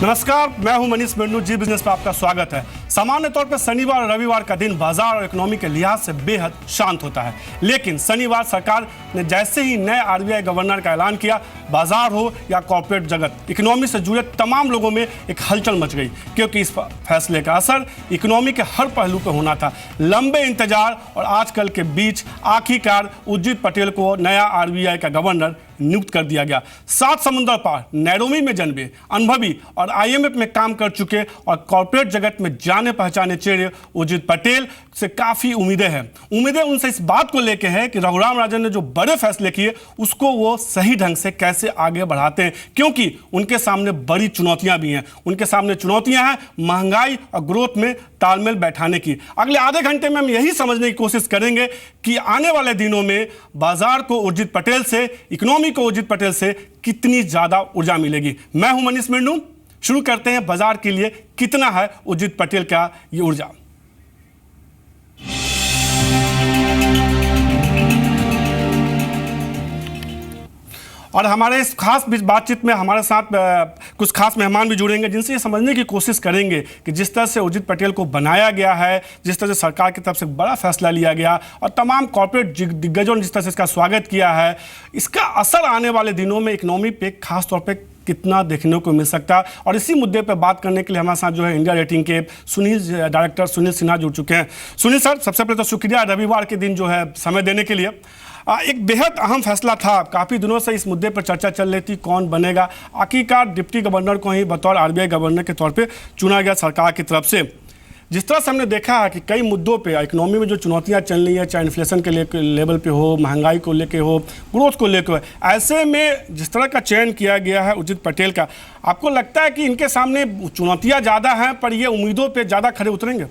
नमस्कार, मैं हूं मनीष मेंढू। जी बिजनेस पर आपका स्वागत है। सामान्य तौर पर शनिवार और रविवार का दिन बाजार और इकोनॉमी के लिहाज से बेहद शांत होता है, लेकिन शनिवार सरकार ने जैसे ही नए आरबीआई गवर्नर का ऐलान किया, बाजार हो या कॉर्पोरेट जगत, इकोनॉमी से जुड़े तमाम लोगों में एक हलचल मच गई, क्योंकि इस फैसले का असर इकोनॉमी के हर पहलू पर होना था। लंबे इंतजार और आजकल के बीच आखिरकार उर्जित पटेल को नया आरबीआई का गवर्नर नियुक्त कर दिया गया। 7 समुंदर पार, नैरोबी में जन्मे, अनुभवी और आईएमएफ में काम कर चुके और कॉर्पोरेट जगत में जाने पहचाने चेहरे उर्जित पटेल से काफ़ी उम्मीदें हैं। उम्मीदें उनसे इस बात को लेकर है कि रघुराम राजन ने जो बड़े फैसले किए उसको वो सही ढंग से कैसे आगे बढ़ाते हैं, क्योंकि उनके सामने बड़ी चुनौतियां भी हैं। उनके सामने चुनौतियां हैं महंगाई और ग्रोथ में तालमेल बैठाने की। अगले आधे घंटे में हम यही समझने की कोशिश करेंगे कि आने वाले दिनों में बाजार को उर्जित पटेल से, इकोनॉमी को उर्जित पटेल से कितनी ज्यादा ऊर्जा मिलेगी। मैं हूं मनीष मेंढू। शुरू करते हैं बाजार के लिए कितना है उर्जित पटेल का ये ऊर्जा। और हमारे इस खास बातचीत में हमारे साथ कुछ खास मेहमान भी जुड़ेंगे, जिनसे ये समझने की कोशिश करेंगे कि जिस तरह से उर्जित पटेल को बनाया गया है, जिस तरह से सरकार की तरफ से बड़ा फैसला लिया गया और तमाम कॉर्पोरेट दिग्गजों ने जिस तरह से इसका स्वागत किया है, इसका असर आने वाले दिनों में इकोनॉमी पे खास तौर पे कितना देखने को मिल सकता है। और इसी मुद्दे पर बात करने के लिए हमारे साथ जो है इंडिया रेटिंग के डायरेक्टर सुनील सिन्हा जुड़ चुके हैं। सुनील सर, सबसे पहले तो शुक्रिया रविवार के दिन जो है समय देने के लिए। एक बेहद अहम फैसला था, काफ़ी दिनों से इस मुद्दे पर चर्चा चल रही थी, कौन बनेगा। आखिरकार डिप्टी गवर्नर को ही बतौर आरबीआई गवर्नर के तौर पे चुना गया सरकार की तरफ से। जिस तरह से हमने देखा है कि कई मुद्दों पे इकोनॉमी में जो चुनौतियां चल रही हैं, चाहे इन्फ्लेशन के लेवल पे हो, महंगाई को लेके हो, ग्रोथ को लेकर हो, ऐसे में जिस तरह का चयन किया गया है उर्जित पटेल का, आपको लगता है कि इनके सामने चुनौतियाँ ज़्यादा हैं पर ये उम्मीदों पर ज़्यादा खरे उतरेंगे?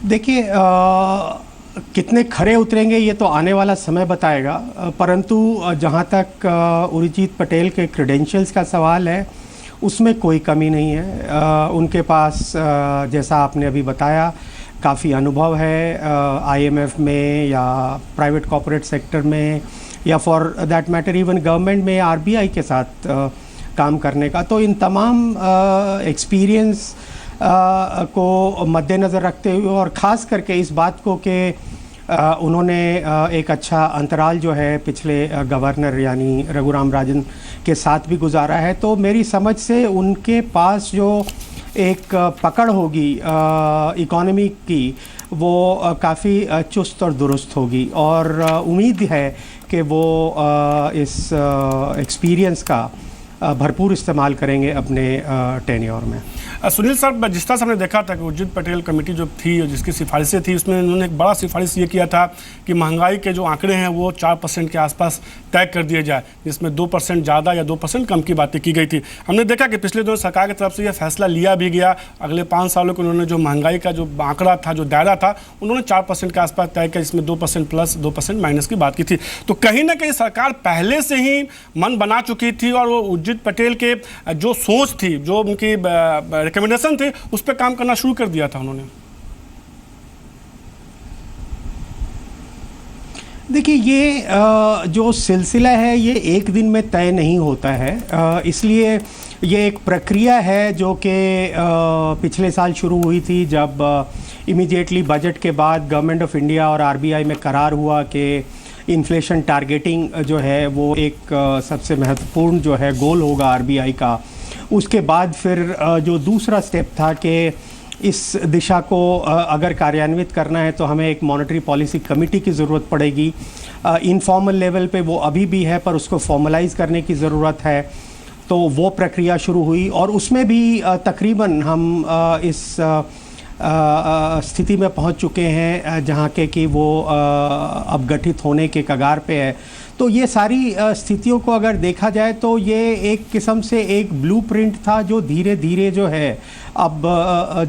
देखिए, कितने खरे उतरेंगे ये तो आने वाला समय बताएगा, परंतु जहाँ तक उर्जित पटेल के क्रेडेंशियल्स का सवाल है उसमें कोई कमी नहीं है। उनके पास जैसा आपने अभी बताया काफ़ी अनुभव है आईएमएफ में या प्राइवेट कॉर्पोरेट सेक्टर में या for that matter even government में आरबीआई के साथ काम करने का। तो इन तमाम एक्सपीरियंस को मद्देनज़र रखते हुए और ख़ास करके इस बात को कि उन्होंने एक अच्छा अंतराल जो है पिछले गवर्नर यानी रघुराम राजन के साथ भी गुजारा है, तो मेरी समझ से उनके पास जो एक पकड़ होगी इकोनॉमी की वो काफ़ी चुस्त और दुरुस्त होगी। और उम्मीद है कि वो इस एक्सपीरियंस का भरपूर इस्तेमाल करेंगे अपने टेन्योर में। सुनील सर, जिस तरह से हमने देखा था कि उर्जित पटेल कमेटी जो थी और जिसकी सिफारिशें थी, उसमें उन्होंने एक बड़ा सिफारिश ये किया था कि महंगाई के जो आंकड़े हैं वो 4% के आसपास तय कर दिए जाए, जिसमें 2% ज़्यादा या 2% कम की बातें की गई थी। हमने देखा कि पिछले दिनों सरकार की तरफ से यह फैसला लिया भी गया। अगले 5 सालों को उन्होंने जो महंगाई का जो आंकड़ा था, जो दायरा था, उन्होंने 4% के आसपास तय किया, जिसमें 2% प्लस 2% माइनस की बात की थी। तो कहीं ना कहीं सरकार पहले से ही मन बना चुकी थी और वो उर्जित पटेल के जो सोच थी, जो उनकी रिकमेंडेशन थे, उस पर काम करना शुरू कर दिया था उन्होंने। देखिए, ये जो सिलसिला है ये एक दिन में तय नहीं होता है, इसलिए ये एक प्रक्रिया है जो कि पिछले साल शुरू हुई थी, जब इमीडिएटली बजट के बाद गवर्नमेंट ऑफ इंडिया और आरबीआई में करार हुआ कि इन्फ्लेशन टारगेटिंग जो है वो एक सबसे महत्वपूर्ण जो है गोल होगा आरबीआई का। उसके बाद फिर जो दूसरा स्टेप था कि इस दिशा को अगर कार्यान्वित करना है तो हमें एक मॉनेटरी पॉलिसी कमेटी की ज़रूरत पड़ेगी। इनफॉर्मल लेवल पे वो अभी भी है पर उसको फॉर्मलाइज करने की ज़रूरत है। तो वो प्रक्रिया शुरू हुई और उसमें भी तकरीबन हम इस स्थिति में पहुंच चुके हैं जहां के कि वो अब गठित होने के कगार पे है। तो ये सारी स्थितियों को अगर देखा जाए तो ये एक किस्म से एक ब्लूप्रिंट था जो धीरे धीरे जो है अब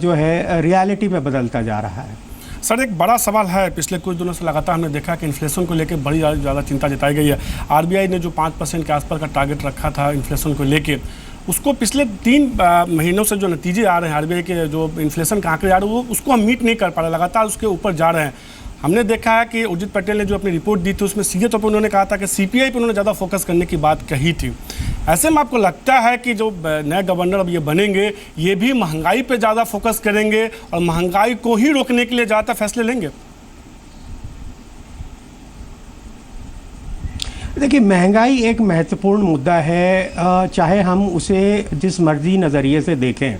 जो है रियलिटी में बदलता जा रहा है। सर, एक बड़ा सवाल है, पिछले कुछ दिनों से लगातार हमने देखा कि इन्फ्लेशन को लेकर बड़ी ज़्यादा चिंता जताई गई है। आरबीआई ने जो 5% के आसपास का टारगेट रखा था इन्फ्लेशन को लेकर, उसको पिछले 3 महीनों से जो नतीजे आ रहे हैं आरबीआई के, जो इन्फ्लेशन के आंकड़े आ रहे हैं, वो उसको हम मीट नहीं कर पा रहे, लगातार उसके ऊपर जा रहे हैं। हमने देखा है कि उर्जित पटेल ने जो अपनी रिपोर्ट दी थी उसमें सीधे तौर पर उन्होंने कहा था कि सीपीआई पर उन्होंने ज़्यादा फोकस करने की बात कही थी। ऐसे में आपको लगता है कि जो नए गवर्नर अब ये बनेंगे ये भी महंगाई पे ज़्यादा फोकस करेंगे और महंगाई को ही रोकने के लिए ज़्यादा फैसले लेंगे? देखिए, महंगाई एक महत्वपूर्ण मुद्दा है, चाहे हम उसे जिस मर्जी नज़रिए से देखें।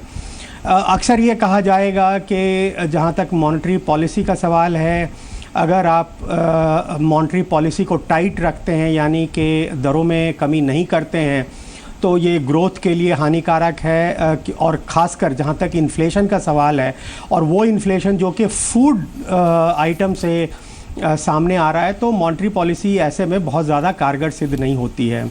अक्सर ये कहा जाएगा कि जहाँ तक मॉनेटरी पॉलिसी का सवाल है, अगर आप मॉनेटरी पॉलिसी को टाइट रखते हैं, यानी कि दरों में कमी नहीं करते हैं, तो ये ग्रोथ के लिए हानिकारक है। और ख़ासकर जहाँ तक इन्फ्लेशन का सवाल है, और वो इन्फ्लेशन जो कि फूड आइटम से सामने आ रहा है, तो मॉनेटरी पॉलिसी ऐसे में बहुत ज़्यादा कारगर सिद्ध नहीं होती है।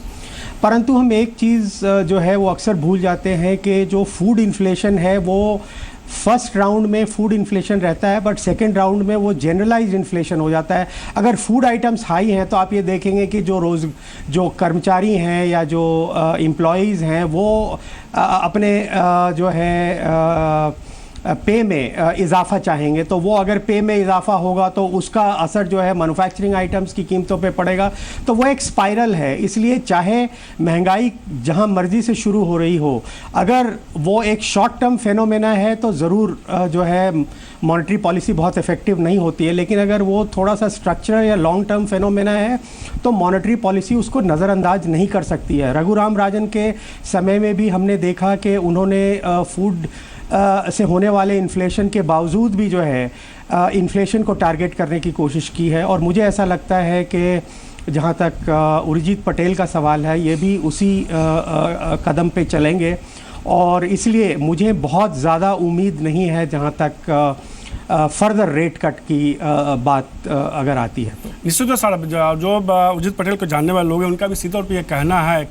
परंतु हम एक चीज़ जो है वो अक्सर भूल जाते हैं कि जो फूड इन्फ्लेशन है वो फर्स्ट राउंड में फूड इन्फ्लेशन रहता है, बट सेकंड राउंड में वो जनरलाइज्ड इन्फ्लेशन हो जाता है। अगर फूड आइटम्स हाई हैं तो आप ये देखेंगे कि जो कर्मचारी हैं या जो एम्प्लॉयज़ हैं वो अपने जो है पे में इजाफा चाहेंगे, तो वो अगर पे में इजाफा होगा तो उसका असर जो है मैन्युफैक्चरिंग आइटम्स की कीमतों पे पड़ेगा। तो वो एक स्पाइरल है। इसलिए चाहे महंगाई जहां मर्जी से शुरू हो रही हो, अगर वो एक शॉर्ट टर्म फेनोमेना है तो ज़रूर जो है मॉनेटरी पॉलिसी बहुत इफ़ेक्टिव नहीं होती है। लेकिन अगर वो थोड़ा सा स्ट्रक्चरल या लॉन्ग टर्म फेनोमेना है तो मॉनेटरी पॉलिसी उसको नज़रअंदाज नहीं कर सकती है। रघुराम राजन के समय में भी हमने देखा कि उन्होंने फूड से होने वाले इन्फ्लेशन के बावजूद भी जो है इन्फ्लेशन को टारगेट करने की कोशिश की है। और मुझे ऐसा लगता है कि जहाँ तक उर्जित पटेल का सवाल है, ये भी उसी कदम पे चलेंगे। और इसलिए मुझे बहुत ज़्यादा उम्मीद नहीं है जहाँ तक फर्दर रेट कट की बात अगर आती है तो। निश्चित रूप से जो उर्जित पटेल को जानने वाले लोग हैं उनका भी सीधे तौर पे ये कहना है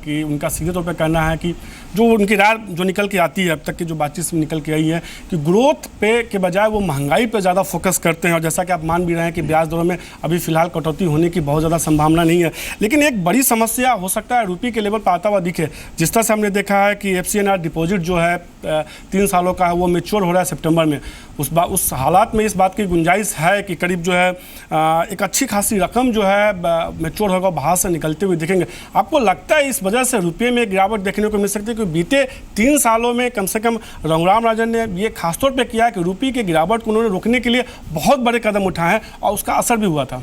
कि जो उनकी राय जो निकल के आती है, अब तक की जो बातचीत से निकल के आई है, कि ग्रोथ पे के बजाय वो महंगाई पे ज़्यादा फोकस करते हैं। और जैसा कि आप मान भी रहे हैं कि ब्याज दरों में अभी फिलहाल कटौती होने की बहुत ज़्यादा संभावना नहीं है। लेकिन एक बड़ी समस्या हो सकता है रुपये के लेवल पर आता हुआ दिखे। जिस तरह से हमने देखा है कि FCNR डिपॉजिट जो है 3 सालों का है वो मैच्योर हो रहा है सितंबर में। उस हालात में इस बात की गुंजाइश है कि करीब जो है एक अच्छी खासी रकम जो है मैच्योर होगा, बाहर से निकलते हुए दिखेंगे। आपको लगता है इस वजह से रुपये में गिरावट देखने को मिल सकती है? क्योंकि बीते 3 सालों में कम से कम रघुराम राजन ने ये खासतौर पे किया कि रुपये की गिरावट को उन्होंने रोकने के लिए बहुत बड़े कदम उठाए हैं और उसका असर भी हुआ था।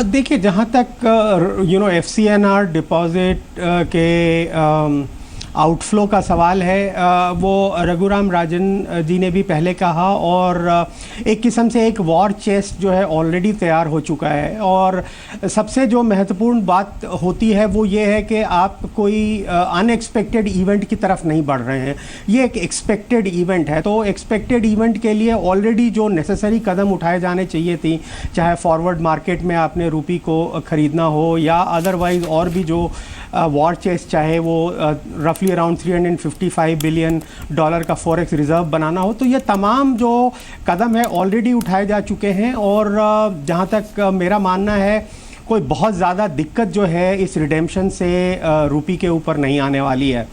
देखिए, जहाँ तक FCNR डिपॉजिट के आउटफ्लो का सवाल है, वो रघुराम राजन जी ने भी पहले कहा। और एक किस्म से एक वॉर चेस्ट जो है ऑलरेडी तैयार हो चुका है। और सबसे जो महत्वपूर्ण बात होती है वो ये है कि आप कोई अनएक्सपेक्टेड इवेंट की तरफ नहीं बढ़ रहे हैं, ये एक एक्सपेक्टेड इवेंट है। तो एक्सपेक्टेड इवेंट के लिए ऑलरेडी जो नेसेसरी कदम उठाए जाने चाहिए थी, चाहे फॉरवर्ड मार्केट में आपने रुपये को ख़रीदना हो या अदरवाइज़ और भी जो वॉर चेस्ट, चाहे वो रफली अराउंड $355 बिलियन का फॉरेक्स रिजर्व बनाना हो, तो ये तमाम जो कदम है ऑलरेडी उठाए जा चुके हैं। और जहाँ तक मेरा मानना है, कोई बहुत ज़्यादा दिक्कत जो है इस रिडेम्पशन से रुपये के ऊपर नहीं आने वाली है।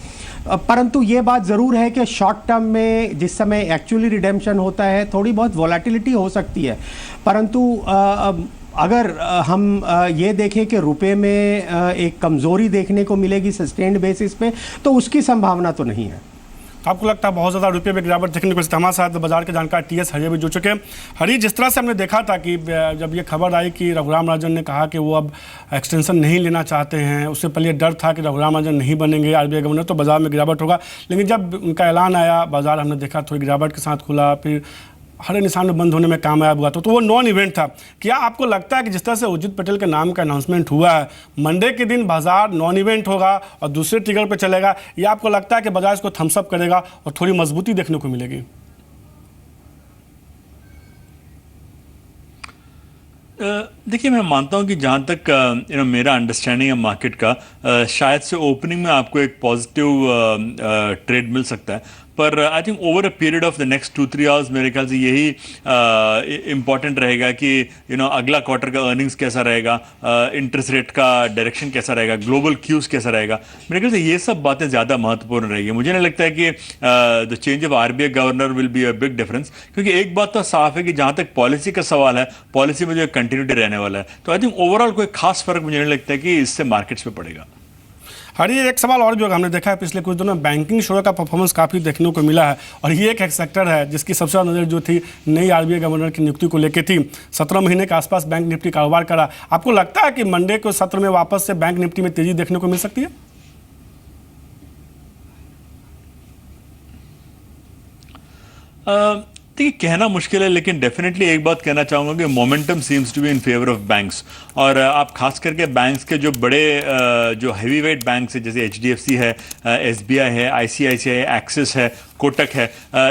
परंतु ये बात ज़रूर है कि शॉर्ट टर्म में जिस समय एक्चुअली रिडेम्पशन होता है थोड़ी बहुत वॉलेटिलिटी हो सकती है। परंतु अगर हम ये देखें कि रुपए में एक कमज़ोरी देखने को मिलेगी सस्टेन्ड बेसिस पे, तो उसकी संभावना तो नहीं है। आपको लगता है बहुत ज़्यादा रुपये में गिरावट देखने को? हमारे साथ बाजार के जानकार TS हरी भी जुड़ चुके हैं। हरी, जिस तरह से हमने देखा था कि जब ये खबर आई कि रघुराम राजन ने कहा कि वो अब एक्सटेंशन नहीं लेना चाहते हैं, उससे पहले डर था कि रघुराम राजन नहीं बनेंगे RBI गवर्नर तो बाजार में गिरावट होगा। लेकिन जब उनका ऐलान आया, बाजार हमने देखा थोड़ी गिरावट के साथ खुला, फिर हर निशान में बंद होने में कामयाब हुआ। तो वो नॉन इवेंट था। क्या आपको लगता है कि जिस तरह से उर्जित पटेल के नाम का अनाउंसमेंट हुआ है, मंडे के दिन बाजार नॉन इवेंट होगा और दूसरे ट्रिगर पे चलेगा, या आपको लगता है कि बाजार इसको थम्सअप करेगा और थोड़ी मजबूती देखने को मिलेगी? देखिए, मैं मानता हूं कि जहां तक मेरा अंडरस्टैंडिंग है मार्केट का, शायद से ओपनिंग में आपको एक पॉजिटिव ट्रेड मिल सकता है। पर I think over a period of the next 2-3 hours मेरे ख्याल से यही इंपॉर्टेंट रहेगा कि अगला क्वार्टर का अर्निंग्स कैसा रहेगा, इंटरेस्ट रेट का डायरेक्शन कैसा रहेगा, ग्लोबल क्यूज कैसा रहेगा। मेरे ख्याल से ये सब बातें ज़्यादा महत्वपूर्ण रहेगी। मुझे नहीं लगता है कि the change of RBI governor will be a big difference, क्योंकि एक बात तो साफ है कि जहाँ तक पॉलिसी का सवाल है, पॉलिसी में जो कंटिन्यूटी रहने वाला है, तो आई थिंक ओवरऑल कोई खास फर्क मुझे नहीं लगता है कि इससे मार्केट्स पे पड़ेगा। हरी, एक सवाल और भी होगा। हमने देखा है पिछले कुछ दिनों में बैंकिंग शेयर का परफॉर्मेंस काफ़ी देखने को मिला है, और ये एक सेक्टर है जिसकी सबसे ज़्यादा नज़र जो थी नई आरबीआई गवर्नर की नियुक्ति को लेकर थी। 17 महीने के आसपास बैंक निफ्टी कारोबार करा। आपको लगता है कि मंडे को सत्र में वापस से बैंक निफ्टी में तेजी देखने को मिल सकती है? देखिए, कहना मुश्किल है, लेकिन डेफिनेटली एक बात कहना चाहूँगा कि momentum seems to be in favour of banks. और आप खास करके बैंक्स के जो बड़े जो हैवी वेट बैंक्स है, जैसे एचडीएफसी है, एसबीआई है, आईसीआईसीआई है, एक्सिस है, कोटक है,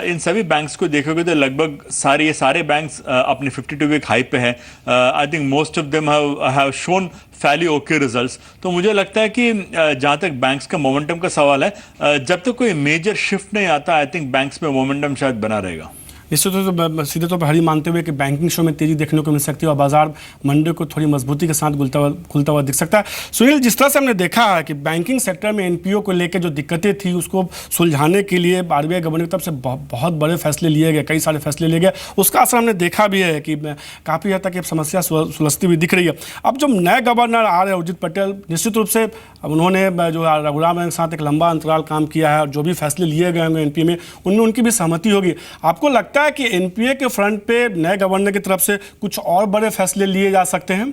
इन सभी बैंक्स को देखोगे तो लगभग ये सारे बैंक्स अपने 52 वीक हाई पे है। I think most of them have shown फैली ओके रिजल्ट्स। तो मुझे लगता है कि जहाँ तक बैंक्स का मोमेंटम का सवाल है, जब तक कोई मेजर शिफ्ट नहीं आता, आई थिंक बैंक्स में मोमेंटम शायद बना रहेगा। निश्चित रूप से सीधे तौर पर हरी मानते हुए कि बैंकिंग शो में तेजी देखने को मिल सकती है और बाजार मंडे को थोड़ी मजबूती के साथ खुलता हुआ दिख सकता है। सुनील, जिस तरह से हमने देखा है कि बैंकिंग सेक्टर में एनपीओ को लेकर जो दिक्कतें थी उसको सुलझाने के लिए आरबीआई गवर्नर की तरफ से बहुत बड़े फैसले लिए गए, कई सारे फैसले लिए गए। उसका असर हमने देखा भी है कि काफ़ी हद तक ये समस्या सुलझती हुई दिख रही है। अब जो नए गवर्नर आ रहे हैं उर्जित पटेल, निश्चित रूप से उन्होंने जो रघुराम के साथ एक लंबा अंतराल काम किया है और जो भी फैसले लिए गए होंगे एनपीए में, उनमें उनकी भी सहमति होगी। आपको लगता है कि एनपीए के फ्रंट पे नए गवर्नर की तरफ से कुछ और बड़े फैसले लिए जा सकते हैं?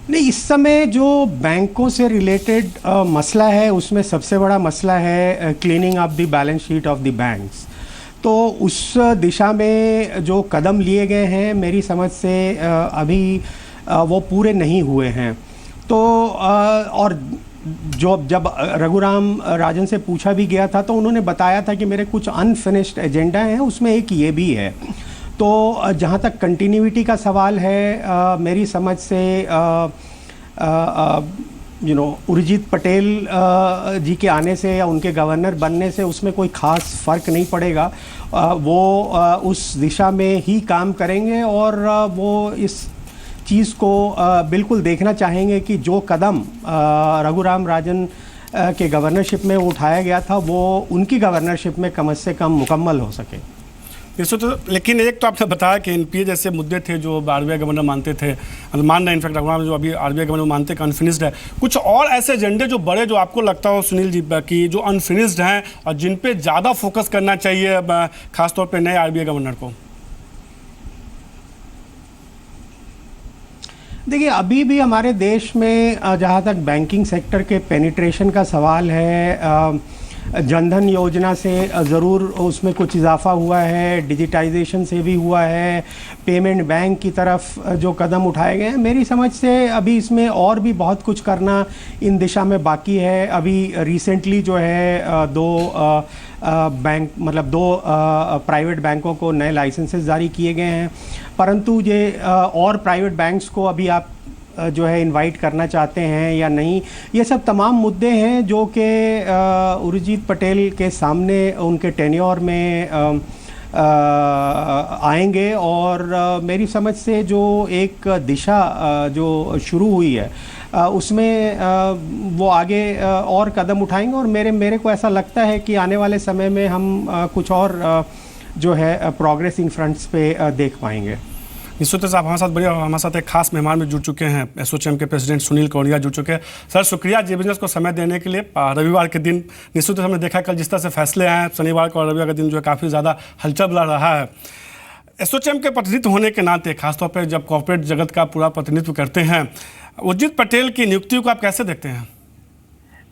नहीं, इस समय जो बैंकों से रिलेटेड मसला है उसमें सबसे बड़ा मसला है cleaning up the balance sheet of the banks. तो उस दिशा में जो कदम लिए गए हैं मेरी समझ से अभी वो पूरे नहीं हुए हैं। तो और जब रघुराम राजन से पूछा भी गया था तो उन्होंने बताया था कि मेरे कुछ अनफिनिश्ड एजेंडा हैं, उसमें एक ये भी है। तो जहाँ तक कंटिन्यूटी का सवाल है, मेरी समझ से उर्जित पटेल जी के आने से या उनके गवर्नर बनने से उसमें कोई ख़ास फ़र्क नहीं पड़ेगा। वो उस दिशा में ही काम करेंगे और वो इस चीज़ को बिल्कुल देखना चाहेंगे कि जो कदम रघुराम राजन के गवर्नरशिप में उठाया गया था वो उनकी गवर्नरशिप में कम से कम मुकम्मल हो सके। तो लेकिन एक तो आपने बताया कि एनपीए जैसे मुद्दे थे जो आरबीआई गवर्नर मानते थे, मान रहे इनफैक्ट रघुराम जो अभी आरबीआई गवर्नर मानते अनफिनिश्ड है। कुछ और ऐसे एजेंडे जो बड़े जो आपको लगता हो सुनील जी कि जो अनफिनिश्ड हैं और जिन पे ज़्यादा फोकस करना चाहिए खासतौर पर नए आरबीआई गवर्नर को? देखिए, अभी भी हमारे देश में जहाँ तक बैंकिंग सेक्टर के पेनिट्रेशन का सवाल है, जनधन योजना से ज़रूर उसमें कुछ इजाफा हुआ है, डिजिटाइजेशन से भी हुआ है, पेमेंट बैंक की तरफ जो कदम उठाए गए हैं, मेरी समझ से अभी इसमें और भी बहुत कुछ करना इन दिशा में बाकी है। अभी रिसेंटली जो है दो प्राइवेट बैंकों को नए लाइसेंसेस जारी किए गए हैं, परंतु ये और प्राइवेट बैंक्स को अभी आप जो है इनवाइट करना चाहते हैं या नहीं, ये सब तमाम मुद्दे हैं जो कि उर्जित पटेल के सामने उनके टेन्योर में आएंगे। और मेरी समझ से जो एक दिशा जो शुरू हुई है उसमें वो आगे और कदम उठाएंगे और मेरे को ऐसा लगता है कि आने वाले समय में हम कुछ और जो है प्रोग्रेस इन फ्रंट्स पे देख पाएंगे। निश्चित रूप से आप हमारे साथ एक खास मेहमान में जुड़ चुके हैं, एसोचैम के प्रेसिडेंट सुनील कौड़िया जुड़ चुके हैं। सर, शुक्रिया जी बिजनेस को समय देने के लिए। रविवार के दिन निश्चित रूप से हमने देखा कल जिस तरह से फैसले आए, शनिवार को और रविवार का दिन जो है काफ़ी ज़्यादा हलचल बुला रहा है। एसोचैम के प्रतिनिधित्व होने के नाते खासतौर पर जब कॉर्पोरेट जगत का पूरा प्रतिनिधित्व करते हैं, उर्जित पटेल की नियुक्ति को आप कैसे देखते हैं?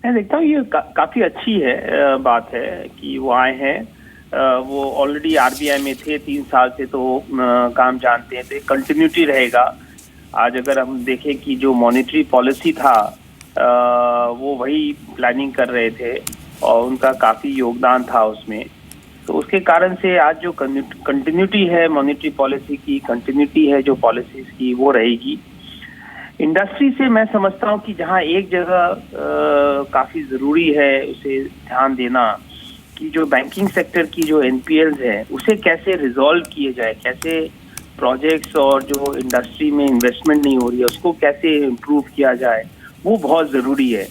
मैं देखता हूँ ये काफ़ी अच्छी है बात है कि वो आए हैं। वो ऑलरेडी आरबीआई में थे 3 साल से, तो काम जानते हैं, तो कंटिन्यूटी रहेगा। आज अगर हम देखें कि जो मॉनेटरी पॉलिसी था वो वही प्लानिंग कर रहे थे और उनका काफ़ी योगदान था उसमें, तो उसके कारण से आज जो कंटिन्यूटी है मॉनेटरी पॉलिसी की, कंटिन्यूटी है जो पॉलिसीज की, वो रहेगी। इंडस्ट्री से मैं समझता हूँ कि जहाँ एक जगह काफी जरूरी है उसे ध्यान देना कि जो बैंकिंग सेक्टर की जो एनपीएल्स है उसे कैसे रिजॉल्व किए जाए, कैसे प्रोजेक्ट्स और जो इंडस्ट्री में इन्वेस्टमेंट नहीं हो रही है उसको कैसे इम्प्रूव किया जाए, वो बहुत जरूरी है।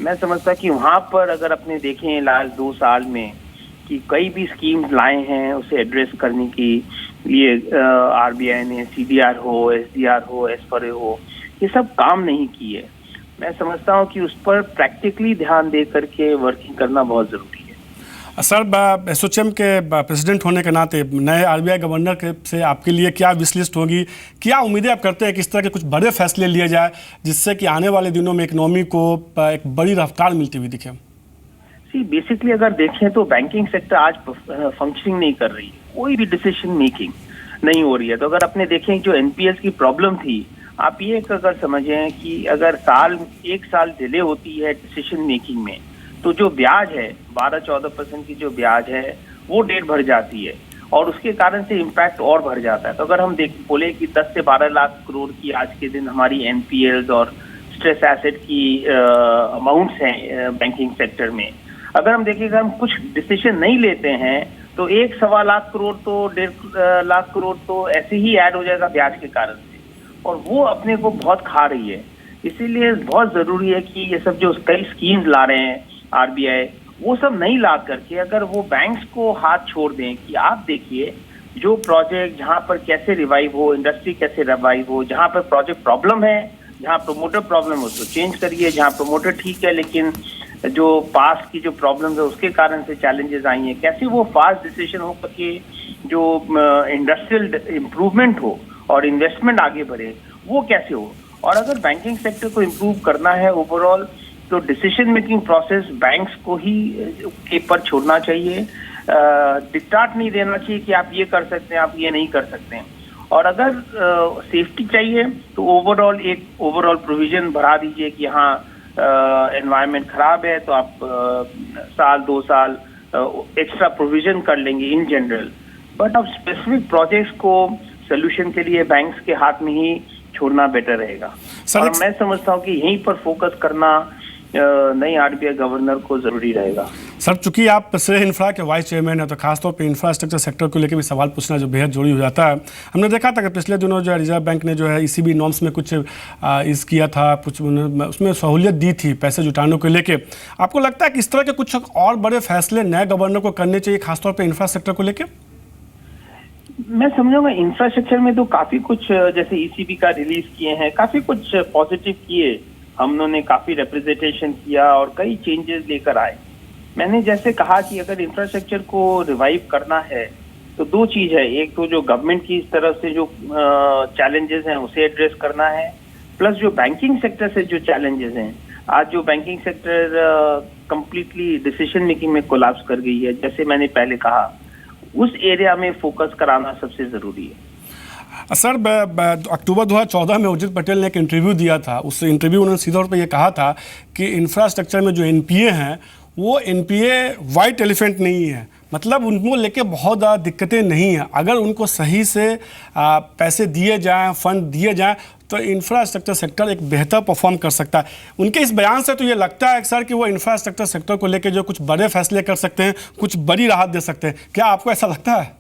मैं समझता कि वहाँ पर अगर अपने देखें लास्ट 2 साल में कि कई भी स्कीम्स लाए हैं उसे एड्रेस करने की लिए आरबीआई ने सीडीआर हो, एसडीआर हो, एसफरे हो, ये सब काम नहीं किए। मैं समझता हूँ कि उस पर प्रैक्टिकली ध्यान दे करके वर्किंग करना बहुत जरूरी है। सर, एसोचैम के प्रेसिडेंट होने के नाते नए आरबीआई गवर्नर के से आपके लिए क्या विश लिस्ट होगी, क्या उम्मीदें आप करते हैं किस तरह के कुछ बड़े फैसले लिए जाए जिससे कि आने वाले दिनों में इकोनॉमी को एक बड़ी रफ्तार मिलती हुई दिखे? बेसिकली अगर देखें तो बैंकिंग सेक्टर आज फंक्शनिंग नहीं कर रही है, कोई भी डिसीजन मेकिंग नहीं हो रही है। तो अगर अपने देखें जो एनपीएस की प्रॉब्लम थी, आप ये अगर समझें कि अगर 1 साल डिले होती है डिसीजन मेकिंग में तो जो ब्याज है 12-14% की जो ब्याज है वो डेट भर जाती है और उसके कारण से इम्पैक्ट और बढ़ जाता है। तो अगर हम बोले कि 10 से 12 लाख करोड़ की आज के दिन हमारी एनपीएल्स और स्ट्रेस एसेट की अमाउंट्स हैं बैंकिंग सेक्टर में, अगर हम देखें अगर हम कुछ डिसीजन नहीं लेते हैं तो 1-1.25 लाख करोड़ तो 1.5 लाख करोड़ तो ऐसे ही ऐड हो जाएगा ब्याज के कारण से, और वो अपने को बहुत खा रही है। इसीलिए बहुत जरूरी है कि ये सब जो कई स्कीम्स ला रहे हैं आरबीआई, वो सब नहीं ला करके अगर वो बैंक्स को हाथ छोड़ दें कि आप देखिए जो प्रोजेक्ट जहां पर कैसे रिवाइव हो, इंडस्ट्री कैसे रिवाइव हो, जहां पर प्रोजेक्ट प्रॉब्लम है, जहां प्रमोटर प्रॉब्लम हो तो चेंज करिए, जहां प्रमोटर ठीक है लेकिन जो पास की जो प्रॉब्लम है उसके कारण से चैलेंजेस आई हैं, कैसे वो फास्ट डिसीजन हो करके जो इंडस्ट्रियल इम्प्रूवमेंट हो और इन्वेस्टमेंट आगे बढ़े वो कैसे हो। और अगर बैंकिंग सेक्टर को इम्प्रूव करना है ओवरऑल तो डिसीजन मेकिंग प्रोसेस बैंक्स को ही के पर छोड़ना चाहिए, डिक्टाट नहीं देना चाहिए कि आप ये कर सकते हैं, आप ये नहीं कर सकते हैं। और अगर सेफ्टी चाहिए तो ओवरऑल प्रोविजन बढ़ा दीजिए कि हाँ एनवायरनमेंट खराब है तो आप 1-2 साल एक्स्ट्रा प्रोविजन कर लेंगे इन जनरल, बट अब स्पेसिफिक प्रोजेक्ट्स को सोल्यूशन के लिए बैंक्स के हाथ में ही छोड़ना बेटर रहेगा। और मैं समझता हूँ कि यहीं पर फोकस करना नई आरबीआई गवर्नर को जरूरी रहेगा। सर, चूंकि आप श्रेय इंफ्रा के वाइस चेयरमैन है तो खासतौर पे इंफ्रास्ट्रक्चर सेक्टर को लेकर भी सवाल पूछना जो बेहद जरूरी हो जाता है। हमने देखा था कि पिछले दिनों जो है रिजर्व बैंक ने जो है ईसीबी नॉर्म्स में कुछ इस किया था, कुछ उसमें सहूलियत दी थी पैसे जुटाने को लेके। आपको लगता है कि इस तरह के कुछ और बड़े फैसले नए गवर्नर को करने चाहिए खासतौर पर इंफ्रास्ट्रक्चर को लेकर? मैं समझूंगा इंफ्रास्ट्रक्चर में तो काफी कुछ जैसे ईसीबी का रिलीज किए हैं, काफी कुछ पॉजिटिव किए, हम लोगों ने काफी रिप्रेजेंटेशन किया और कई चेंजेस लेकर आए। मैंने जैसे कहा कि अगर इंफ्रास्ट्रक्चर को रिवाइव करना है तो 2 चीज है, एक तो जो गवर्नमेंट की इस तरफ से जो चैलेंजेस हैं उसे एड्रेस करना है, प्लस जो बैंकिंग सेक्टर से जो चैलेंजेस हैं, आज जो banking sector completely decision making में कोलैप्स कर गई है, जैसे मैंने पहले कहा उस एरिया में फोकस कराना सबसे जरूरी है। सर, अक्टूबर 2014 में उर्जित पटेल ने एक इंटरव्यू दिया था, उस इंटरव्यू उन्होंने सीधे तौर पर यह कहा था कि इंफ्रास्ट्रक्चर में जो एनपीए हैं वो एनपीए वाइट एलिफेंट नहीं है, मतलब उनको लेके बहुत ज़्यादा दिक्कतें नहीं हैं। अगर उनको सही से पैसे दिए जाएं, फंड दिए जाएं तो इंफ्रास्ट्रक्चर सेक्टर एक बेहतर परफॉर्म कर सकता है। उनके इस बयान से तो ये लगता है सर कि वो इंफ्रास्ट्रक्चर सेक्टर को लेकर जो कुछ बड़े फैसले कर सकते हैं, कुछ बड़ी राहत दे सकते हैं। क्या आपको ऐसा लगता है?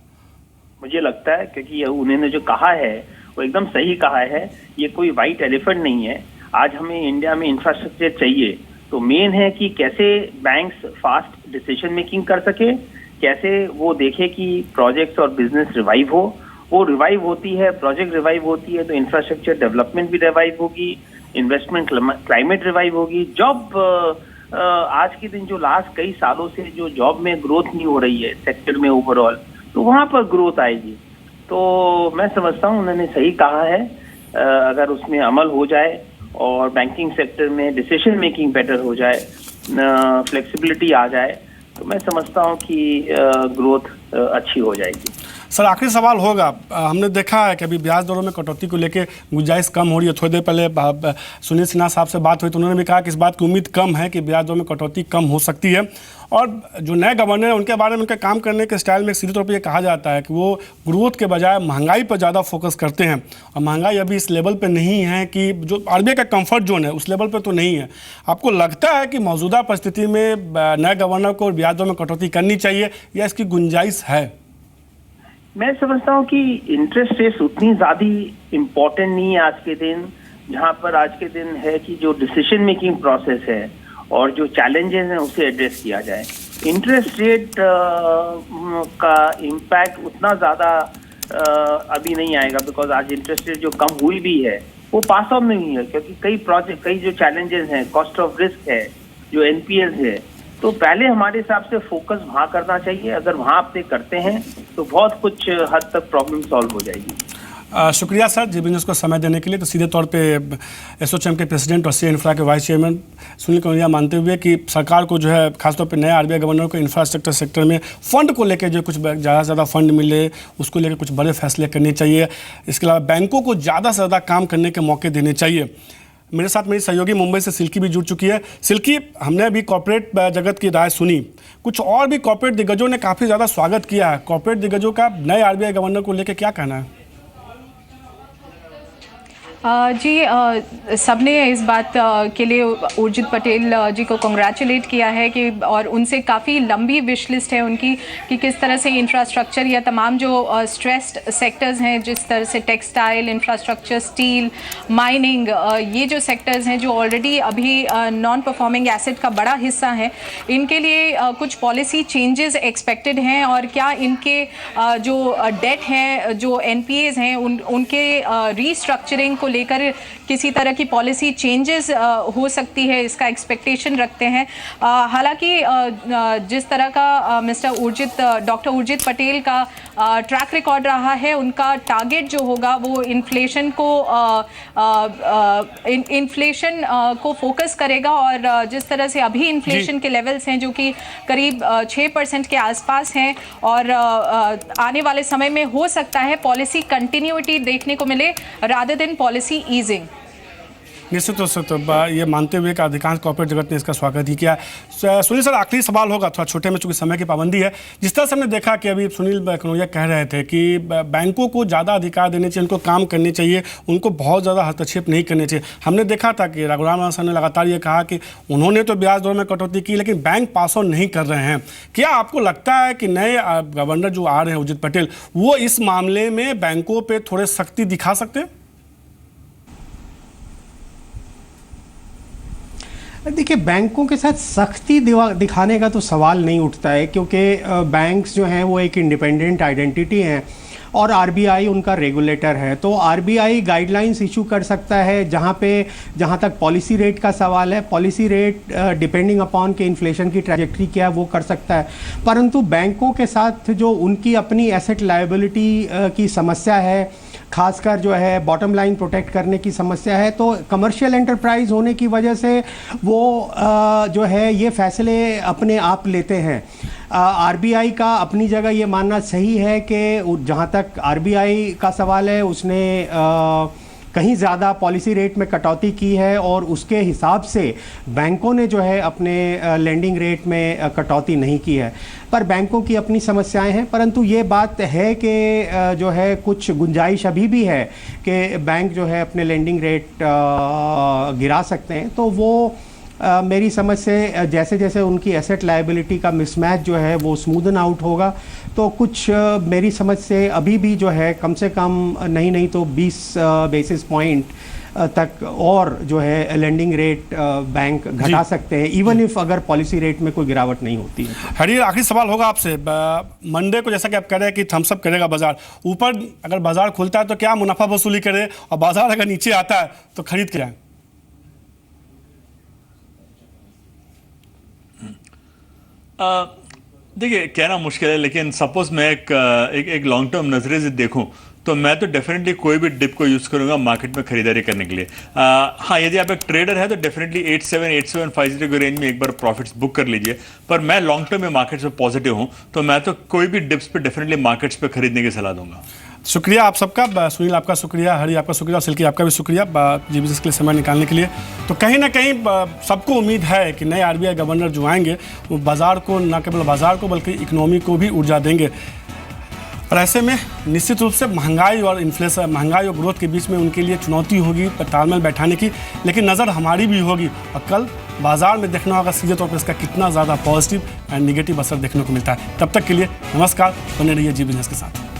मुझे लगता है क्योंकि उन्होंने जो कहा है वो एकदम सही कहा है, ये कोई वाइट एलिफेंट नहीं है। आज हमें इंडिया में इंफ्रास्ट्रक्चर चाहिए तो मेन है कि कैसे बैंक्स फास्ट डिसीजन मेकिंग कर सके, कैसे वो देखे कि प्रोजेक्ट्स और बिजनेस रिवाइव हो, वो रिवाइव होती है, प्रोजेक्ट रिवाइव होती है तो इंफ्रास्ट्रक्चर डेवलपमेंट भी रिवाइव होगी, इन्वेस्टमेंट क्लाइमेट रिवाइव होगी, जॉब आज के दिन जो लास्ट कई सालों से जो जॉब में ग्रोथ नहीं हो रही है सेक्टर में ओवरऑल, तो वहां पर ग्रोथ आएगी। तो मैं समझता हूँ उन्होंने सही कहा है, अगर उसमें अमल हो जाए और बैंकिंग सेक्टर में डिसीजन मेकिंग बेटर हो जाए, फ्लेक्सिबिलिटी आ जाए, तो मैं समझता हूँ कि ग्रोथ अच्छी हो जाएगी। सर आखिरी सवाल होगा, हमने देखा है कि अभी ब्याज दरों में कटौती को लेकर गुंजाइश कम हो रही है। थोड़ी देर पहले सुनील सिन्हा साहब से बात हुई तो उन्होंने भी कहा कि इस बात की उम्मीद कम है कि ब्याज दरों में कटौती कम हो सकती है। और जो नए गवर्नर हैं उनके बारे में उनके काम करने के स्टाइल में सीधे तौर पर यह कहा जाता है कि वो ग्रोथ के बजाय महंगाई पर ज़्यादा फोकस करते हैं, और महंगाई अभी इस लेवल पर नहीं है कि जो आरबीआई का कंफर्ट जोन है उस लेवल पर तो नहीं है। आपको लगता है कि मौजूदा परिस्थिति में नए गवर्नर को ब्याज दरों में कटौती करनी चाहिए या इसकी गुंजाइश है? मैं समझता हूँ कि इंटरेस्ट रेट्स उतनी ज्यादा इम्पोर्टेंट नहीं है आज के दिन, जहाँ पर आज के दिन है कि जो डिसीजन मेकिंग प्रोसेस है और जो चैलेंजेस हैं उसे एड्रेस किया जाए। इंटरेस्ट रेट का इम्पैक्ट उतना ज़्यादा अभी नहीं आएगा, बिकॉज आज इंटरेस्ट रेट जो कम हुई भी है वो पास ऑन नहीं है, क्योंकि कई जो चैलेंजेस हैं, कॉस्ट ऑफ रिस्क है, जो एनपीएस है, तो पहले हमारे हिसाब से फोकस वहाँ करना चाहिए। अगर वहाँ आप करते हैं तो बहुत कुछ हद तक प्रॉब्लम सॉल्व हो जाएगी। शुक्रिया सर जी बिजनेस को समय देने के लिए। तो सीधे तौर पे एसोचैम के प्रेसिडेंट और सी इंफ्रा के वाइस चेयरमैन सुनील कनौजिया मानते हुए कि सरकार को जो है खासतौर पे नए आरबीआई गवर्नर को इंफ्रास्ट्रक्चर सेक्टर में फंड को लेकर जो कुछ ज़्यादा से ज़्यादा फंड मिले उसको लेकर कुछ बड़े फैसले करने चाहिए। इसके अलावा बैंकों को ज़्यादा से ज़्यादा काम करने के मौके देने चाहिए। मेरे साथ मेरी सहयोगी मुंबई से सिल्की भी जुड़ चुकी है। सिल्की, हमने अभी कॉर्पोरेट जगत की राय सुनी, कुछ और भी कॉर्पोरेट दिग्गजों ने काफ़ी ज़्यादा स्वागत किया है। कॉर्पोरेट दिग्गजों का नए आरबीआई गवर्नर को लेकर क्या कहना है? जी सबने इस बात के लिए उर्जित पटेल जी को कंग्रेचुलेट किया है कि और उनसे काफ़ी लंबी विश लिस्ट है उनकी कि किस तरह से इंफ्रास्ट्रक्चर या तमाम जो स्ट्रेस्ड सेक्टर्स हैं, जिस तरह से टेक्सटाइल, इंफ्रास्ट्रक्चर, स्टील, माइनिंग, ये जो सेक्टर्स हैं जो ऑलरेडी अभी नॉन परफॉर्मिंग एसेट का बड़ा हिस्सा है, इनके लिए कुछ पॉलिसी चेंजेस एक्सपेक्टेड हैं। और क्या इनके जो डेट हैं, जो एनपीएज हैं, उनके रीस्ट्रक्चरिंग को लेकर किसी तरह की पॉलिसी चेंजेस हो सकती है, इसका एक्सपेक्टेशन रखते हैं। हालांकि जिस तरह का डॉक्टर उर्जित पटेल का ट्रैक रिकॉर्ड रहा है, उनका टारगेट जो होगा वो इन्फ्लेशन को फोकस करेगा। और जिस तरह से अभी इन्फ्लेशन के लेवल्स हैं जो कि करीब 6% के आसपास हैं, और आने वाले समय में हो सकता है पॉलिसी कंटिन्यूटी देखने को मिले रादर देन पॉलिसी ईजिंग। निश्चित रूप से तो ये मानते हुए कि अधिकांश कॉर्पोरेट जगत ने इसका स्वागत ही किया। सुनील सर, आखिरी सवाल होगा, थोड़ा छोटे में चूंकि समय की पाबंदी है। जिस तरह से हमने देखा कि अभी सुनील कनौजिया कह रहे थे कि बैंकों को ज़्यादा अधिकार देने चाहिए, उनको काम करने चाहिए, उनको बहुत ज़्यादा हस्तक्षेप नहीं करने चाहिए। हमने देखा था कि रघुराम राजन ने लगातार ये कहा कि उन्होंने तो ब्याज दरों में कटौती की लेकिन बैंक पास ऑन नहीं कर रहे हैं। क्या आपको लगता है कि नए गवर्नर जो आ रहे हैं उर्जित पटेल, वो इस मामले में बैंकों पर थोड़े सख्ती दिखा सकते हैं? देखिए, बैंकों के साथ सख्ती दिखाने का तो सवाल नहीं उठता है, क्योंकि बैंक्स जो हैं वो एक इंडिपेंडेंट आइडेंटिटी हैं और आरबीआई उनका रेगुलेटर है। तो आरबीआई गाइडलाइंस इशू कर सकता है जहाँ तक पॉलिसी रेट का सवाल है। पॉलिसी रेट डिपेंडिंग अपॉन के इन्फ्लेशन की ट्रैजेक्टरी क्या है वो कर सकता है, परंतु बैंकों के साथ जो उनकी अपनी एसेट लायबिलिटी की समस्या है, खासकर जो है बॉटम लाइन प्रोटेक्ट करने की समस्या है, तो कमर्शियल एंटरप्राइज होने की वजह से वो जो है ये फैसले अपने आप लेते हैं। आरबीआई का अपनी जगह ये मानना सही है कि जहाँ तक आरबीआई का सवाल है उसने कहीं ज़्यादा पॉलिसी रेट में कटौती की है और उसके हिसाब से बैंकों ने जो है अपने लेंडिंग रेट में कटौती नहीं की है। पर बैंकों की अपनी समस्याएं हैं, परंतु ये बात है कि जो है कुछ गुंजाइश अभी भी है कि बैंक जो है अपने लेंडिंग रेट गिरा सकते हैं। तो वो मेरी समझ से जैसे जैसे उनकी एसेट लायबिलिटी का मिसमैच जो है वो स्मूदन आउट होगा, तो कुछ मेरी समझ से अभी भी जो है कम से कम नहीं तो 20 बेसिस पॉइंट तक और जो है लेंडिंग रेट बैंक घटा सकते हैं, इवन इफ अगर पॉलिसी रेट में कोई गिरावट नहीं होती है। हरी, आखिरी सवाल होगा आपसे। मंडे को जैसा कि आप कह रहे हैं कि थम्सअप करेगा बाजार, ऊपर अगर बाजार खुलता है तो क्या मुनाफा वसूली करे, और बाजार अगर नीचे आता है तो खरीद के जाए? देखिए, कहना मुश्किल है, लेकिन सपोज मैं एक लॉन्ग टर्म नजरिए से देखूं तो मैं तो डेफिनेटली कोई भी डिप को यूज़ करूंगा मार्केट में खरीदारी करने के लिए। हाँ, यदि आप एक ट्रेडर है तो डेफिनेटली 8750 के रेंज में एक बार प्रॉफिट्स बुक कर लीजिए। पर मैं लॉन्ग टर्म में मार्केट्स में पॉजिटिव हूँ, तो मैं तो कोई भी डिप्स पे डेफिनेटली मार्केट्स पे खरीदने की सलाह दूंगा। शुक्रिया आप सबका, सुनील आपका शुक्रिया, हरी आपका शुक्रिया और सिल्की आपका भी शुक्रिया जी बिजनेस के लिए समय निकालने के लिए। तो कहीं ना कहीं सबको उम्मीद है कि नए आरबीआई गवर्नर जो आएंगे वो बाज़ार को, न केवल बाज़ार को बल्कि इकोनॉमी को भी ऊर्जा देंगे। और ऐसे में निश्चित रूप से महंगाई और इन्फ्लेशन, महंगाई और ग्रोथ के बीच में उनके लिए चुनौती होगी तालमेल बैठाने की, लेकिन नज़र हमारी भी होगी और कल बाजार में देखना होगा सीधे तौर पर इसका कितना ज़्यादा पॉजिटिव एंड निगेटिव असर देखने को मिलता है। तब तक के लिए नमस्कार, बने रहिए जी बिजनेस के साथ।